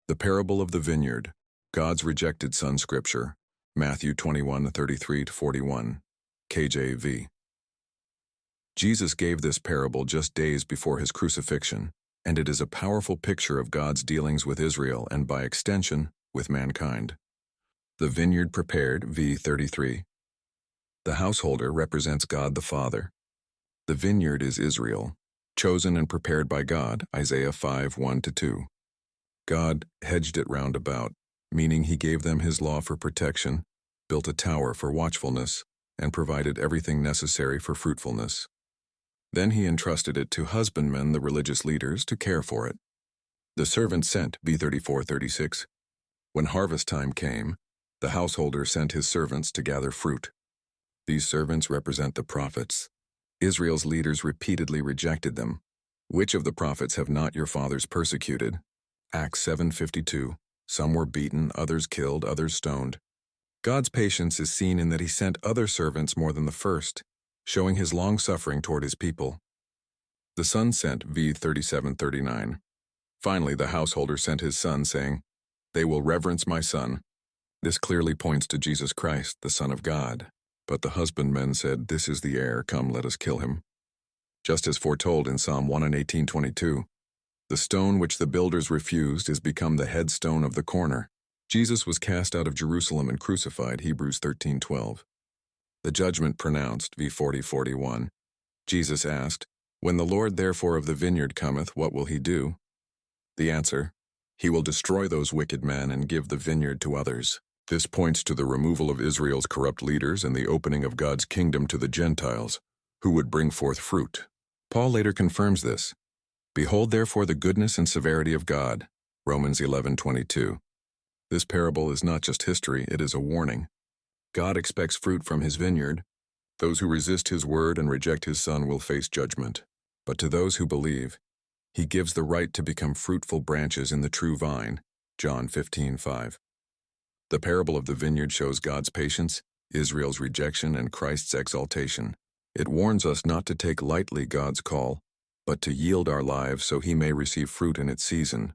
The parable of the vineyard, God's rejected son scripture, Matthew 21:33-41, KJV. Jesus gave this parable just days before his crucifixion, and it is a powerful picture of God's dealings with Israel and, by extension, with mankind. The vineyard prepared, v. 33. The householder represents God the Father. The vineyard is Israel, chosen and prepared by God, Isaiah 5:1-2. God hedged it round about, meaning he gave them his law for protection, built a tower for watchfulness, and provided everything necessary for fruitfulness. Then he entrusted it to husbandmen, the religious leaders, to care for it. The servant sent, v. 34:36. When harvest time came, the householder sent his servants to gather fruit. These servants represent the prophets. Israel's leaders repeatedly rejected them. Which of the prophets have not your fathers persecuted? Acts 7:52. Some were beaten, others killed, others stoned. God's patience is seen in that he sent other servants more than the first, showing his long-suffering toward his people. The son sent, v. 37:39. Finally, the householder sent his son, saying, "They will reverence my son." This clearly points to Jesus Christ, the Son of God. But the husbandmen said, "This is the heir, come, let us kill him." Just as foretold in Psalm 118:22, the stone which the builders refused is become the headstone of the corner. Jesus was cast out of Jerusalem and crucified, Hebrews 13:12. The judgment pronounced, v. 40:41. Jesus asked, "When the Lord therefore of the vineyard cometh, what will he do?" The answer, "He will destroy those wicked men and give the vineyard to others." This points to the removal of Israel's corrupt leaders and the opening of God's kingdom to the Gentiles, who would bring forth fruit. Paul later confirms this. "Behold therefore the goodness and severity of God," Romans 11:22. This parable is not just history, it is a warning. God expects fruit from his vineyard. Those who resist his word and reject his son will face judgment. But to those who believe, he gives the right to become fruitful branches in the true vine, John 15:5. The parable of the vineyard shows God's patience, Israel's rejection, and Christ's exaltation. It warns us not to take lightly God's call, but to yield our lives so he may receive fruit in its season.